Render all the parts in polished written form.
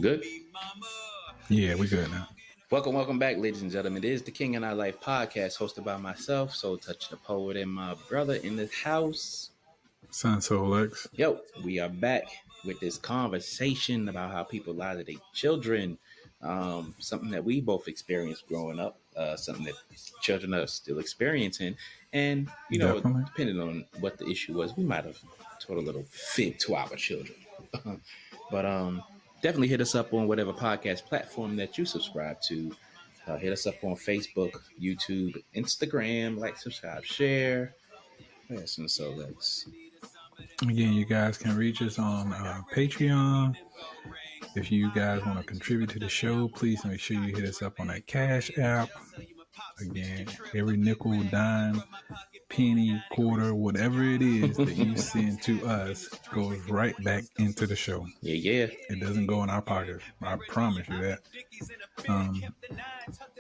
Good. Yeah, we good now. Welcome back, ladies and gentlemen. It is the King and I Life podcast hosted by myself, Soul Touch the Poet, and my brother in the house. Son Soul X. Yo, we are back with this conversation about how people lie to their children. Something that we both experienced growing up, something that children are still experiencing. And, Definitely. depending on what the issue was, we might have told a little fib to our children. But definitely hit us up on whatever podcast platform that you subscribe to. Hit us up on Facebook, YouTube, Instagram, like, subscribe, share. Yes, and so that's Again, you guys can reach us on Patreon. If you guys want to contribute to the show, please make sure you hit us up on that Cash App. Again, every nickel, dime, penny, quarter, whatever it is that you send to us goes right back into the show. yeah. It doesn't go in our pockets. I promise you that.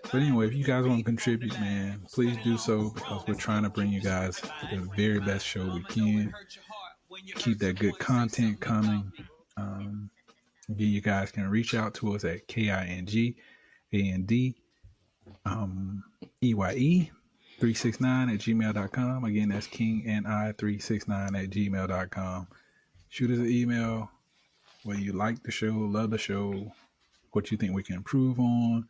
But anyway, if you guys want to contribute, man, please do so because we're trying to bring you guys the very best show we can. Keep that good content coming. Again, you guys can reach out to us at KINGAND EYE 369 at gmail.com. Again, that's KingandI369 at gmail.com. Shoot us an email whether you like the show, love the show, what you think we can improve on.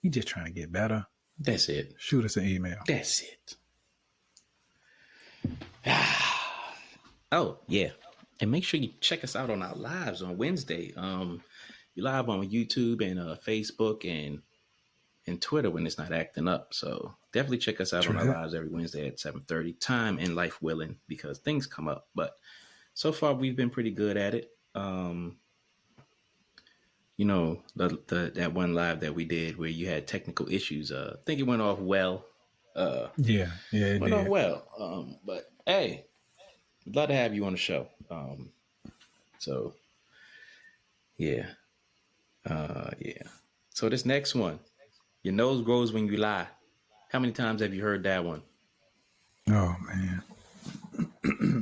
We just trying to get better. That's it. Shoot us an email. That's it. Oh, yeah. And make sure you check us out on our lives on Wednesday. You live on YouTube and Facebook and Twitter when it's not acting up. So definitely check us out on our lives every Wednesday at 7:30, time and life willing, because things come up. But so far we've been pretty good at it. That one live that we did where you had technical issues. I think it went off well. Yeah, it went did. off well. But hey, we'd love to have you on the show. So yeah. So this next one, your nose grows when you lie. How many times have you heard that one? Oh man,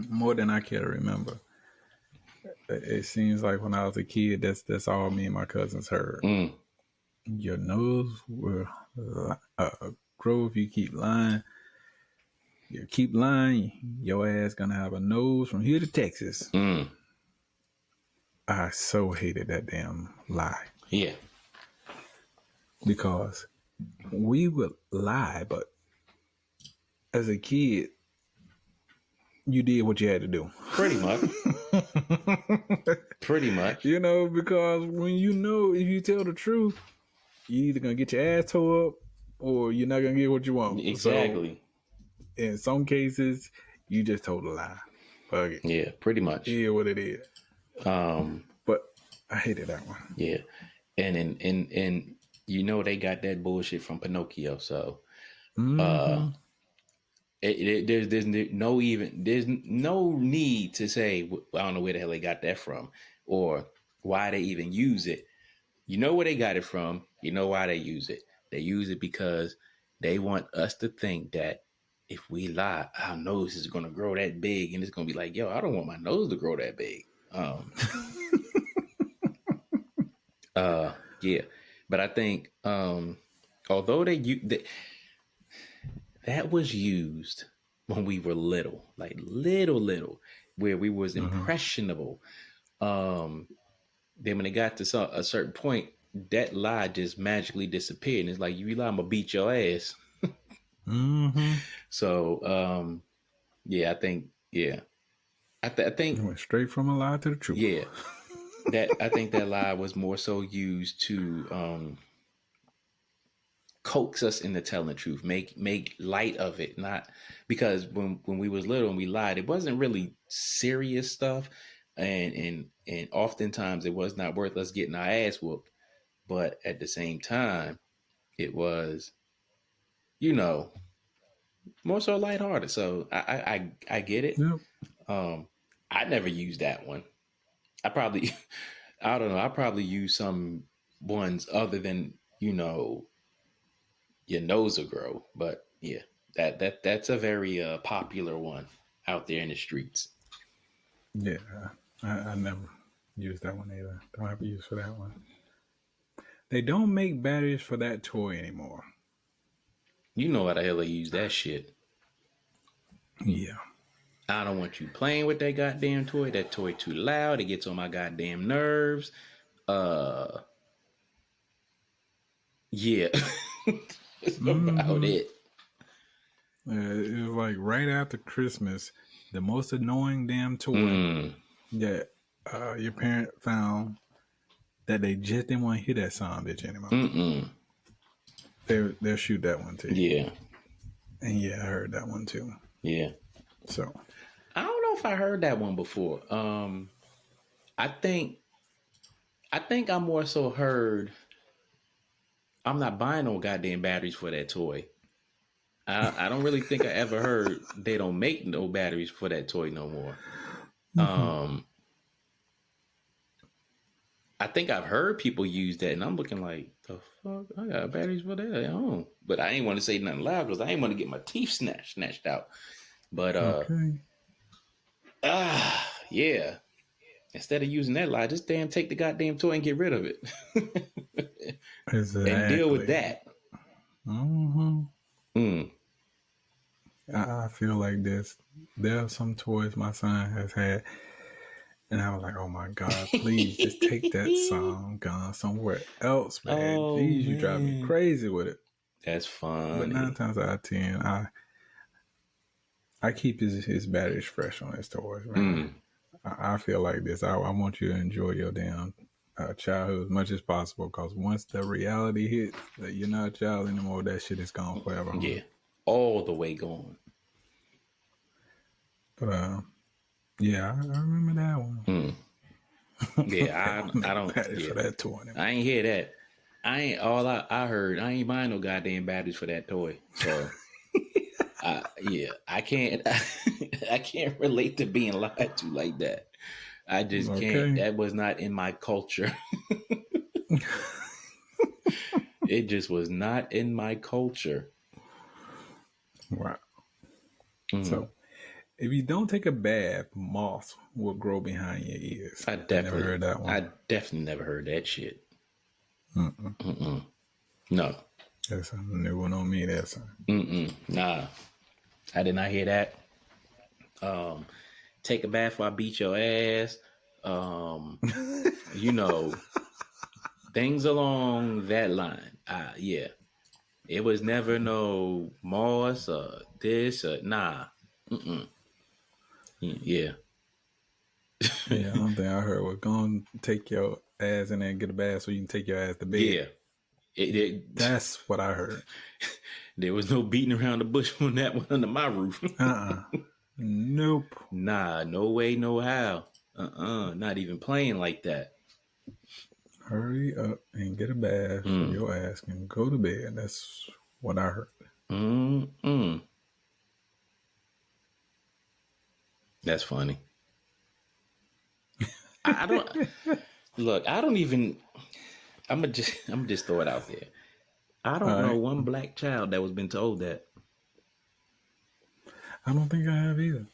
more than I care to remember. It seems like when I was a kid, that's all me and my cousins heard. Your nose will grow if you keep lying. You keep lying, your ass gonna have a nose from here to Texas. I so hated that damn lie. Yeah. Because we would lie, but as a kid, you did what you had to do. Pretty much. You know, because when if you tell the truth, you're either going to get your ass tore up or you're not going to get what you want. Exactly. So, in some cases, you just told a lie. Fuck it. Yeah, pretty much. Yeah, what it is. But I hated that one. Yeah. And they got that bullshit from Pinocchio. So there's no need to say, I don't know where the hell they got that from or why they even use it. You know where they got it from. You know why they use it. They use it because they want us to think that if we lie, our nose is going to grow that big, and it's going to be like, yo, I don't want my nose to grow that big. Yeah. But I think, although that was used when we were little, like little, where we was impressionable. Then when it got to a certain point, that lie just magically disappeared. And it's like, you lie, I'm gonna beat your ass. So, I think, I think it went straight from a lie to the truth. Yeah. I think that lie was more so used to coax us into telling the truth, make light of it. Not because when we was little and we lied, it wasn't really serious stuff, and oftentimes it was not worth us getting our ass whooped. But at the same time, it was, more so lighthearted. So I get it. Yep. I never used that one. I don't know. I probably use some ones other than, your nose will grow. But yeah, that's a very popular one out there in the streets. Yeah, I never use that one either. Don't have a use for that one. They don't make batteries for that toy anymore. You know how the hell they use that shit. Yeah. I don't want you playing with that goddamn toy. That toy too loud. It gets on my goddamn nerves. Yeah. That's about it. It was like right after Christmas, the most annoying damn toy that your parent found that they just didn't want to hear that song bitch anymore. They'll shoot that one too. Yeah. And yeah, I heard that one too. Yeah. So I don't know if I heard that one before. I think I more so heard I'm not buying no goddamn batteries for that toy. I don't really think I ever heard they don't make no batteries for that toy no more. I think I've heard people use that, and I'm looking like, the fuck? I got batteries for that at home. But I ain't want to say nothing loud because I ain't want to get my teeth snatched out. But yeah. Instead of using that lie, just damn take the goddamn toy and get rid of it. exactly. And deal with that. I feel like this. There are some toys my son has had, and I was like, "Oh my god, please just take that song gone somewhere else, man. Oh, Jeez, you man. drive me crazy with it." That's fun. But 9 times out of 10, I keep his batteries fresh on his toys, man. I feel like this. I want you to enjoy your damn childhood as much as possible, because once the reality hits that you're not a child anymore, that shit is gone forever. Yeah, all the way gone. But yeah, I remember that one. Yeah, I don't. Batteries for that toy. I ain't hear that. I heard. I ain't buying no goddamn batteries for that toy. So, yeah, I can't. I can't relate to being lied to like that. I just can't. That was not in my culture. It just was not in my culture. Wow. So, if you don't take a bath, moss will grow behind your ears. I definitely never heard that one. I definitely never heard that shit. No. That's a new one on me. That's Nah. I did not hear that. Take a bath while I beat your ass. You know, things along that line. Yeah. It was never no moss or this or nah. Yeah. Yeah, I don't think I heard was going to take your ass in there and get a bath so you can take your ass to bed. Yeah. That's what I heard. There was no beating around the bush on that one under my roof. Nope. Nah, no way, no how. Not even playing like that. Hurry up and get a bath so your ass can go to bed. That's what I heard. That's funny. I don't look. I don't even. I'm gonna just throw it out there. I don't know one black child that was been told that. I don't think I have either.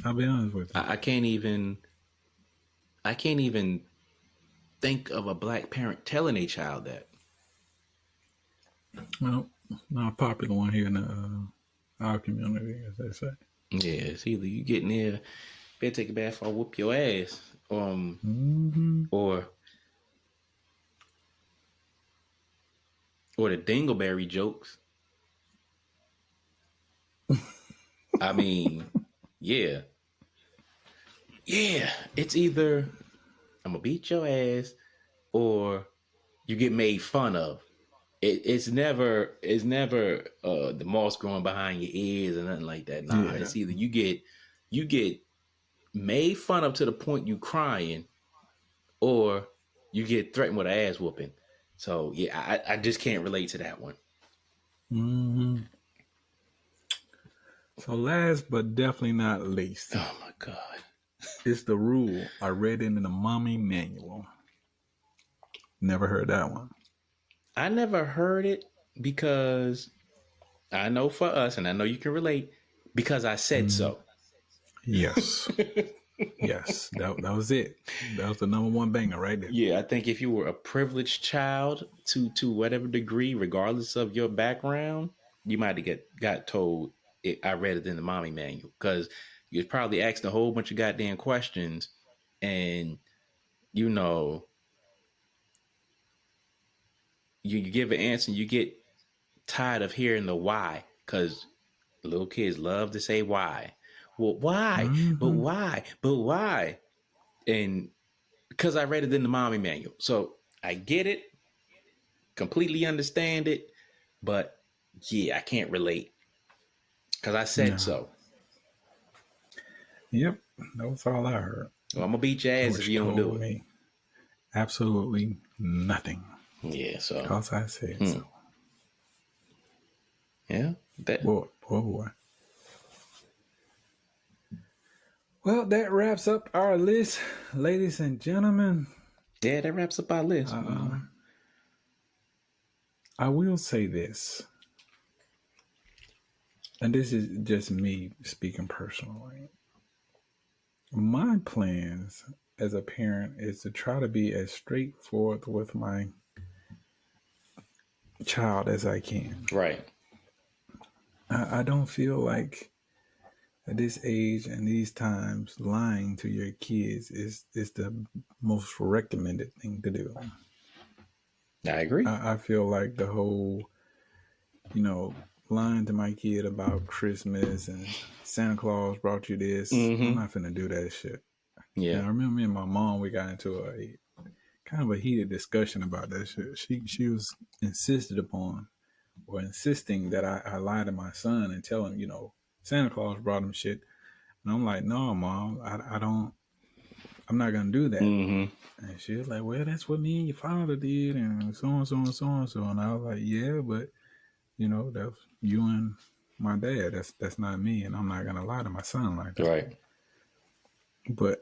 I'll be honest with you. I can't even think of a black parent telling a child that. Well, not a popular one here in our community, as they say. Yeah, it's either you get in there, better take a bath or I'll whoop your ass. Or the dingleberry jokes. I mean, yeah. It's either I'm gonna beat your ass or you get made fun of. It's never the moss growing behind your ears or nothing like that. Nah, it's either you get made fun of to the point you crying, or you get threatened with an ass whooping. So yeah, I just can't relate to that one. So last but definitely not least. Oh my God. It's the rule. I read it in the mommy manual. Never heard that one. I never heard it because I know for us, and I know you can relate, because I said so. Yes. Yes, that was it. That was the number one banger right there. Yeah, I think if you were a privileged child to whatever degree, regardless of your background, you might have got told I read it in the mommy manual because you was probably asked a whole bunch of goddamn questions, and you know you give an answer, and you get tired of hearing the why because little kids love to say why. Well, why? But Mm-hmm. why? But why? And because I read it in the mommy manual, so I get it, completely understand it, but yeah, I can't relate because I said No. so. Yep. That was all I heard. Well, I'm gonna beat your ass if Which you don't do told it. me absolutely nothing. Yeah, so Because I said so. yeah, that Boy, boy, boy. Well, that wraps up our list, ladies and gentlemen. yeah, that wraps up our list. Um, I will say this, and this is just me speaking personally. My plans as a parent is to try to be as straightforward with my child as I can. Right. I don't feel like at this age and these times lying to your kids is the most recommended thing to do. I agree. I feel like the whole, you know, lying to my kid about Christmas and Santa Claus brought you this. I'm Mm-hmm. not finna do that shit. Yeah. And I remember me and my mom, we got into a kind of a heated discussion about that shit. She was insisted upon or insisting that I lie to my son and tell him, Santa Claus brought him shit. And I'm like, no, mom, I don't, I'm not gonna do that. Mm-hmm. And she was like, well, that's what me and your father did, and so and so and so and so. And I was like, yeah, but that's you and my dad. That's not me, and I'm not gonna lie to my son like that. Right. But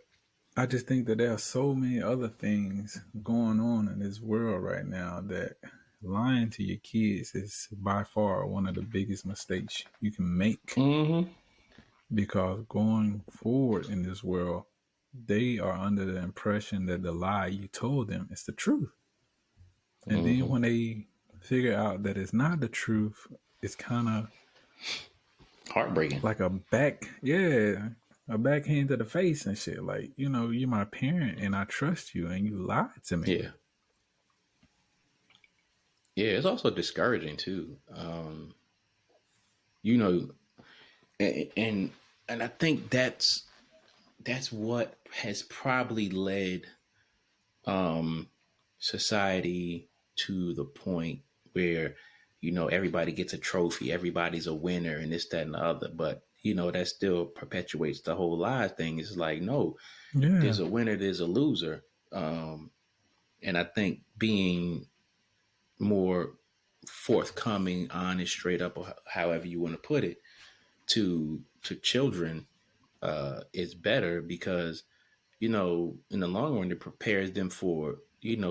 I just think that there are so many other things going on in this world right now that lying to your kids is by far one of the biggest mistakes you can make, Mm-hmm. because going forward in this world, they are under the impression that the lie you told them is the truth. And then Mm-hmm. when they figure out that it's not the truth, it's kind of Heartbreaking. like a backhand to the face and shit. Like, you're my parent and I trust you and you lied to me. Yeah. Yeah, it's also discouraging too. You know, and and I think that's what has probably led um society to the point where everybody gets a trophy, everybody's a winner, and this, that, and the other. But that still perpetuates the whole lie thing. It's like, no, Yeah. there's a winner, there's a loser. And I think being more forthcoming, honest, straight up, or however you want to put it, to children is better because in the long run, it prepares them for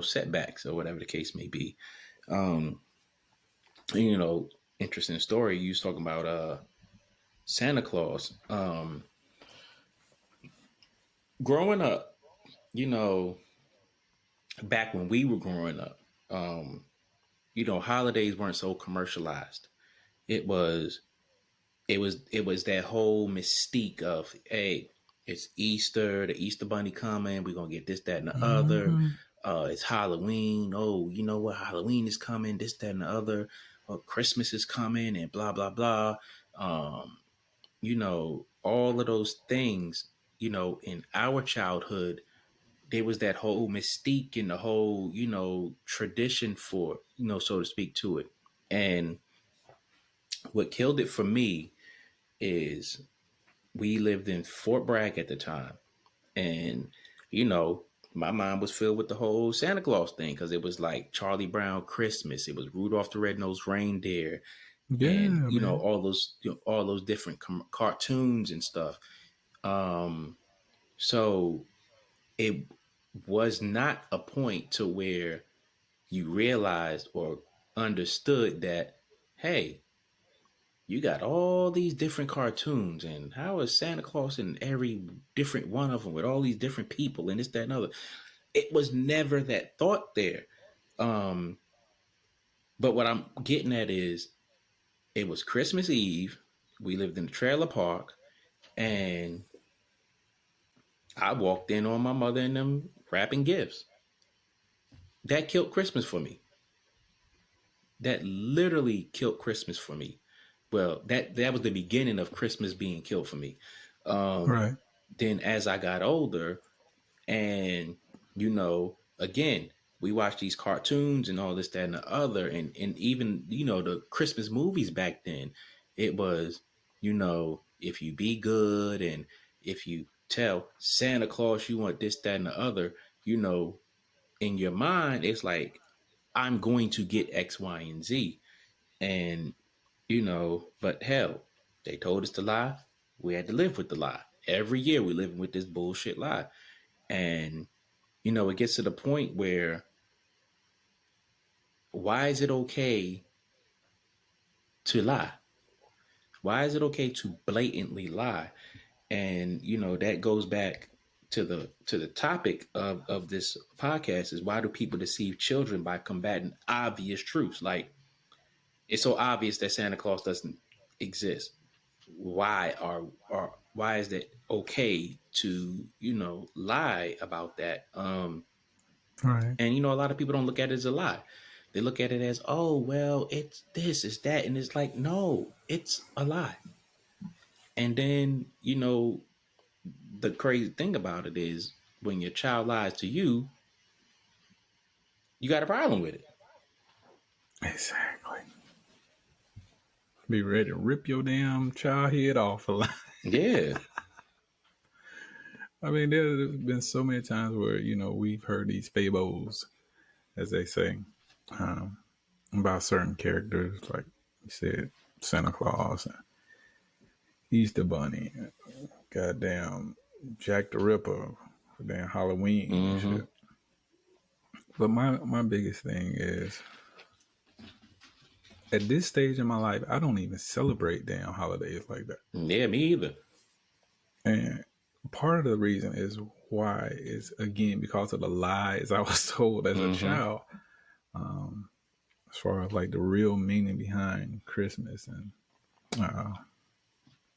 setbacks or whatever the case may be. Um, you know, Interesting story. You was talking about Santa Claus. Growing up, you know, back when we were growing up, holidays weren't so commercialized. It was it was that whole mystique of, hey, it's Easter, the Easter bunny coming, we're gonna get this, that, and the other. Mm-hmm. It's Halloween. Oh, you know what? Halloween is coming, this, that, and the other. Christmas is coming, and blah blah blah. Um, all of those things, in our childhood, there was that whole mystique and the whole, tradition for, so to speak, to it. And what killed it for me is we lived in Fort Bragg at the time. And, you know, my mind was filled with the whole Santa Claus thing because it was like Charlie Brown Christmas. It was Rudolph the Red-Nosed Reindeer, and Yeah, man. all those different cartoons and stuff. So it was not a point to where you realized or understood that, hey, you got all these different cartoons, and how is Santa Claus in every different one of them with all these different people and this, that, and other? It was never that thought there. Um, but what I'm getting at is it was Christmas Eve. We lived in a trailer park, and I walked in on my mother and them wrapping gifts. That killed Christmas for me. That literally killed Christmas for me. Well, that was the beginning of Christmas being killed for me. Right. Then as I got older, and again, we watched these cartoons and all this, that, and the other, and even the Christmas movies back then. It was, if you be good and if you tell Santa Claus you want this, that, and the other, in your mind, it's like, I'm going to get X, Y, and Z. And, but hell, they told us to lie. We had to live with the lie. Every year we living with this bullshit lie. And, it gets to the point where, why is it okay to lie? Why is it okay to blatantly lie? And, that goes back to the topic of this podcast, is why do people deceive children by combating obvious truths? Like, it's so obvious that Santa Claus doesn't exist. Why is that okay to lie about that? Right. And a lot of people don't look at it as a lie. They look at it as, oh well, it's this, it's that, and it's like, no, it's a lie. And then the crazy thing about it is, when your child lies to you, you got a problem with it. Exactly. Be ready to rip your damn child head off a lot. Yeah. I mean, there's been so many times where, we've heard these fables, as they say, about certain characters, like you said, Santa Claus, and Easter Bunny, goddamn Jack the Ripper, damn Halloween and shit. But my biggest thing is, at this stage in my life, I don't even celebrate damn holidays like that. Yeah, me either. And part of the reason is why is, again, because of the lies I was told as a child, as far as like the real meaning behind Christmas and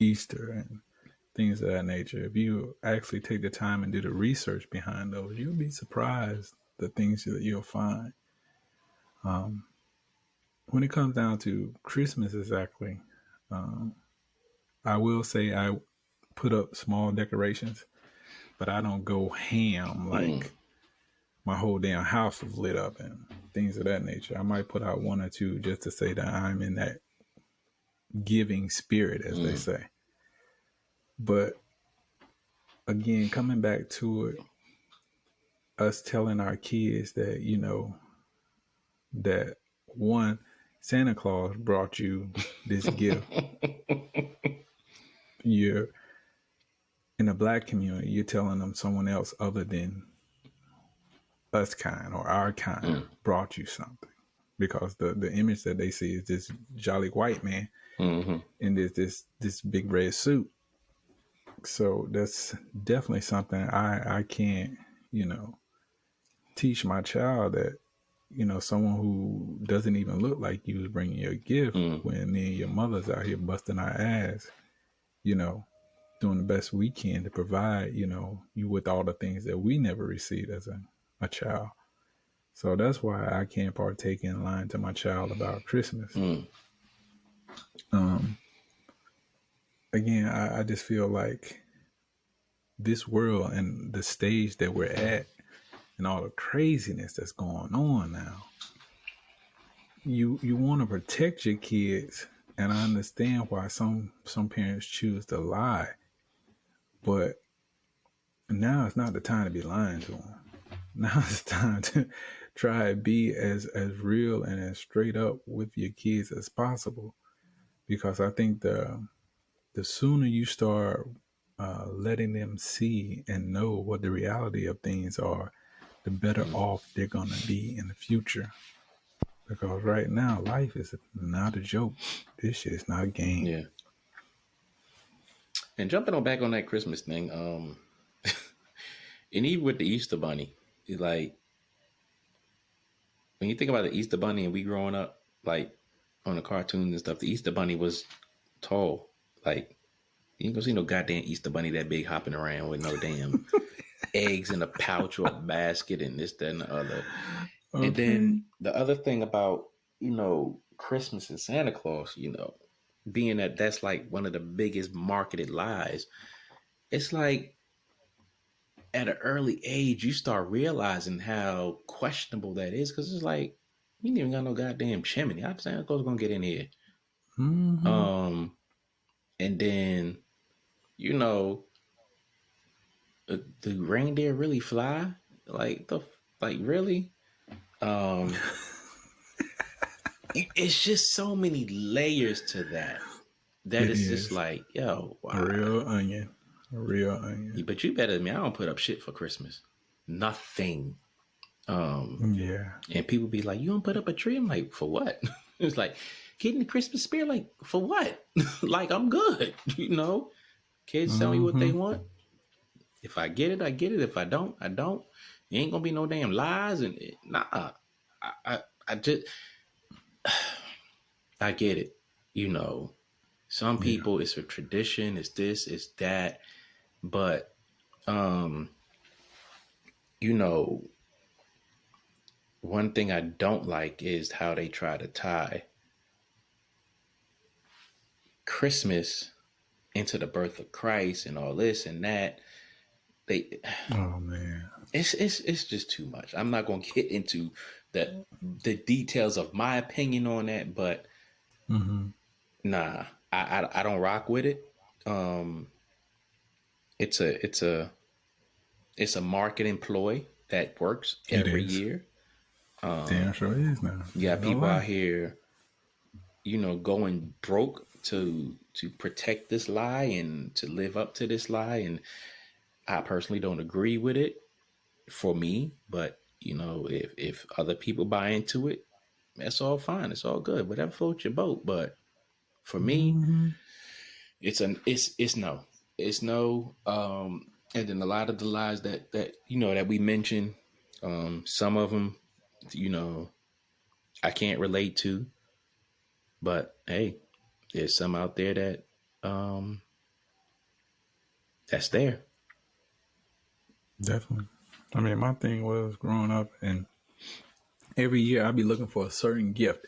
Easter and things of that nature. If you actually take the time and do the research behind those, you'll be surprised the things that you'll find. When it comes down to Christmas, exactly, I will say I put up small decorations, but I don't go ham like my whole damn house is lit up and things of that nature. I might put out one or two just to say that I'm in that giving spirit, as they say. But again, coming back to it, us telling our kids that, that one, Santa Claus brought you this gift. You're in the Black community, you're telling them someone else other than us kind or our kind brought you something, because the image that they see is this jolly white man in this big red suit. So that's definitely something I can't, teach my child, that, someone who doesn't even look like you is bringing you a gift when me and your mother's out here busting our ass, doing the best we can to provide, you with all the things that we never received as a child. So that's why I can't partake in lying to my child about Christmas. Again, I just feel like this world and the stage that we're at and all the craziness that's going on now, you want to protect your kids, and I understand why some parents choose to lie, but now it's not the time to be lying to them. Now it's time to try to be as real and as straight up with your kids as possible, because I think the sooner you start letting them see and know what the reality of things are, the better off they're going to be in the future. Because right now, life is not a joke. This shit is not a game. Yeah. And jumping on back on that Christmas thing, and even with the Easter Bunny, it's like when you think about the Easter Bunny and we growing up, like on the cartoons and stuff, the Easter Bunny was tall. Like you ain't gonna see no goddamn Easter Bunny that big hopping around with no damn eggs in a pouch or a basket and this, that, and the other. And then Okay. the other thing about, Christmas and Santa Claus, being that that's like one of the biggest marketed lies, it's like at an early age, you start realizing how questionable that is because it's like, you ain't even got no goddamn chimney. I'm saying, Claus gonna get in here. Mm-hmm. And then, you know, the reindeer really fly? Like really? Um, it's just so many layers to that. That It is just is like, yo, a wow. real onion. A real onion. But you better than me. I don't put up shit for Christmas. Nothing. Yeah. And people be like, you don't put up a tree? I'm like, for what? It's like, getting the Christmas spirit, like, for what? Like, I'm good. Kids tell me what they Mm-hmm. want. If I get it, I get it. If I don't, I don't. You ain't gonna be no damn lies. And nah, I just, I get it. Some Yeah. people, it's a tradition, it's this, it's that. But, um, you know, one thing I don't like is how they try to tie Christmas into the birth of Christ and all this and that. They Oh man. it's just too much. I'm not gonna get into the details of my opinion on that, but Mm-hmm. nah, I don't rock with it. Um, it's a marketing ploy that works It every is. year. Damn sure is now. You got No people out lie. here, going broke to protect this lie and to live up to this lie, and I personally don't agree with it for me, but if other people buy into it, that's all fine. It's all good. Whatever floats your boat. But for me, Mm-hmm. it's no. It's no. And then a lot of the lies that we mentioned, some of them, you know, I can't relate to. But hey, there's some out there um that's there. Definitely. I mean, my thing was growing up, and every year I'd be looking for a certain gift,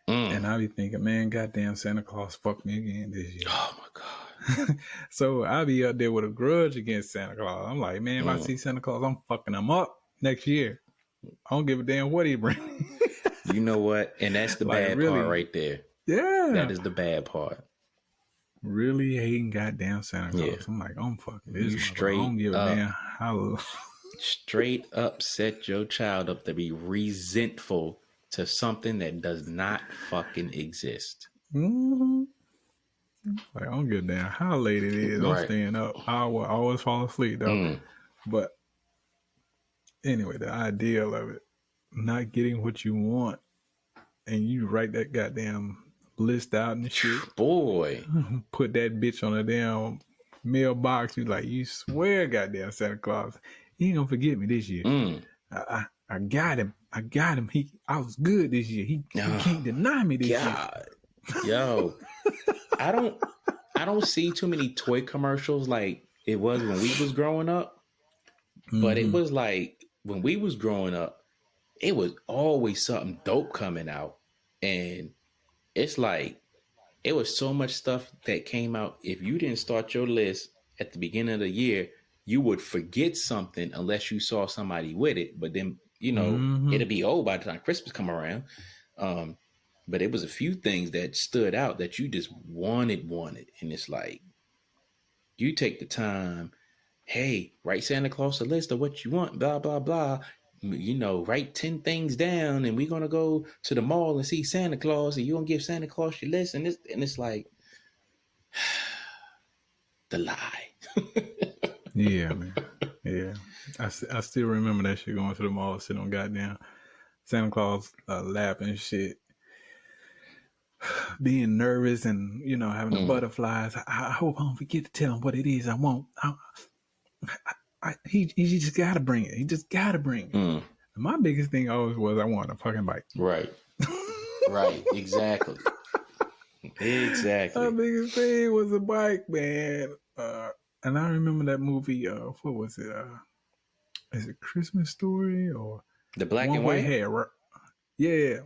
Mm. and I'd be thinking, man, goddamn Santa Claus fucked me again this year. Oh my god. So I'd be up there with a grudge against Santa Claus. I'm like, man, if I Mm. see Santa Claus, I'm fucking him up next year. I don't give a damn what he bring. You know what? And that's the Like, bad part really, right there. That yeah. is the bad part. Really hating goddamn Santa Yeah. Claus. I'm like, I'm fucking this You motherfucker. I don't give a damn how. straight up set your child up to be resentful to something that does not fucking exist. Mm-hmm. Like, I don't give a damn how late it is. I'm Right. staying up. I will always fall asleep, though. Mm. But anyway, the idea of it, not getting what you want, and you write that goddamn list out and shit, Boy. put that bitch on a damn mailbox. You like, you swear, goddamn Santa Claus, he ain't gonna forget me this year. Mm. I got him. I got him. I was good this year. He Oh, can't deny me this year. God. Yo. I don't see too many toy commercials like it was when we was growing up. But it Mm-hmm. was like when we was growing up, it was always something dope coming out. And it's like it was so much stuff that came out. If you didn't start your list at the beginning of the year, you would forget something unless you saw somebody with it. But then, Mm-hmm. it'll be old by the time Christmas come around. Um, but it was a few things that stood out that you just wanted. And it's like you take the time, hey, write Santa Claus a list of what you want, blah, blah, blah. Write 10 things down and we're going to go to the mall and see Santa Claus and you're going to give Santa Claus your list. And it's like the lie. Yeah, man. Yeah. I still remember that shit going to the mall, sitting on goddamn Santa Claus lap and shit, being nervous and having the butterflies. I hope I don't forget to tell him what it is I want. He just gotta bring it. He just gotta bring it. And my biggest thing always was I want a fucking bike. Right. Right. Exactly. Exactly. My biggest thing was a bike, man. And I remember that movie. What was it? Is it Christmas Story or the black and white? Yeah,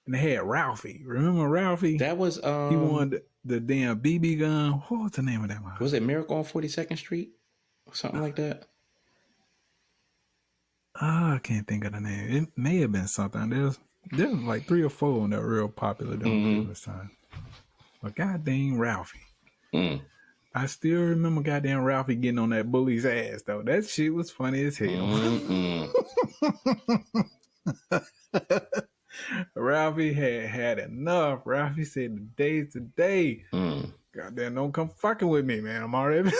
and they had Ralphie. Remember Ralphie? That was he wanted the damn BB gun. What was the name of that one? Was it Miracle on 42nd Street or something like that? I can't think of the name. It may have been something. There's like 3 or 4 that were real popular during Christmas time. But goddamn Ralphie. I still remember goddamn Ralphie getting on that bully's ass though. That shit was funny as hell. Ralphie had enough. Ralphie said, "The day's the day. Goddamn, don't come fucking with me, man. I'm already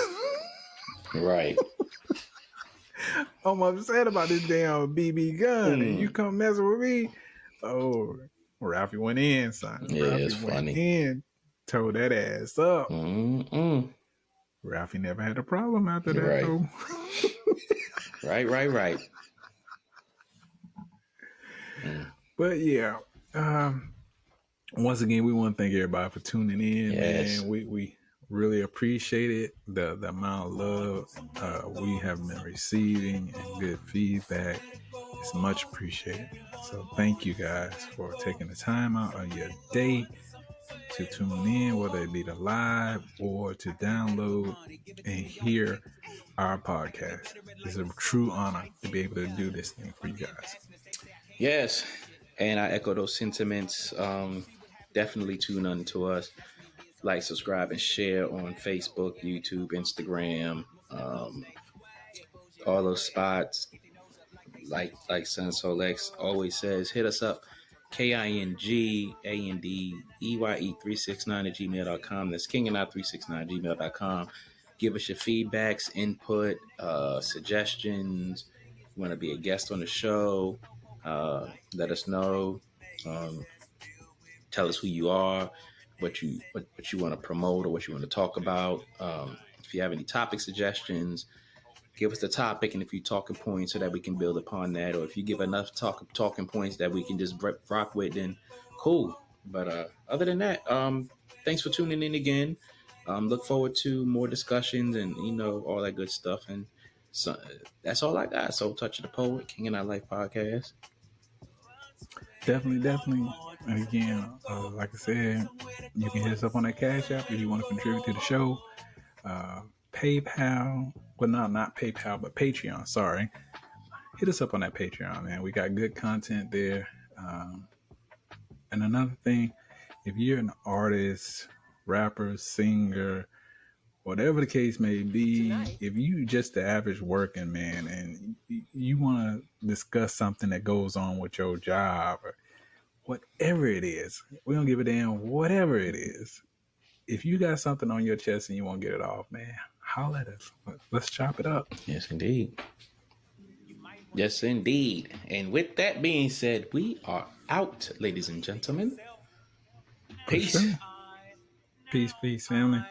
right. I'm upset about this damn BB gun, and you come messing with me." Oh, Ralphie went in, son. Yeah, Ralphie it's went funny. in, tore that ass up. Ralphie never had a problem after that, right. though. Right. But yeah, once again, we want to thank everybody for tuning in. Yes. Man, we really appreciate it. The amount of love we have been receiving and good feedback is much appreciated. So thank you guys for taking the time out of your day to tune in, whether it be the live or to download and hear our podcast. It's a true honor to be able to do this thing for you guys. Yes, and I echo those sentiments. Definitely tune in to us. Like, subscribe, and share on Facebook, YouTube, Instagram, all those spots. Like Son Solex always says, hit us up, KINGANDEYE369 at gmail.com. Give us your feedbacks, input, suggestions. You want to be a guest on the show, let us know. Tell us who you are, what you want to promote or what you want to talk about. If you have any topic suggestions, give us the topic and a few talking points so that we can build upon that. Or if you give enough talking points that we can just rock with, then cool. But other than that, thanks for tuning in again. Look forward to more discussions and all that good stuff. And so that's all I got. So Touch of the Poet, King and I Life podcast. Definitely. And again, like I said, you can hit us up on that Cash App if you want to contribute to the show. PayPal, well, not PayPal, but Patreon. Sorry, hit us up on that Patreon, man. We got good content there. And another thing, if you're an artist, rapper, singer, whatever the case may be, if you just the average working man and you want to discuss something that goes on with your job or whatever it is, we don't give a damn whatever it is. If you got something on your chest and you want to get it off, man, holler at us. Let's chop it up. Yes, indeed. Yes, indeed. And with that being said, we are out, ladies and gentlemen. Peace. Sure. Peace, family.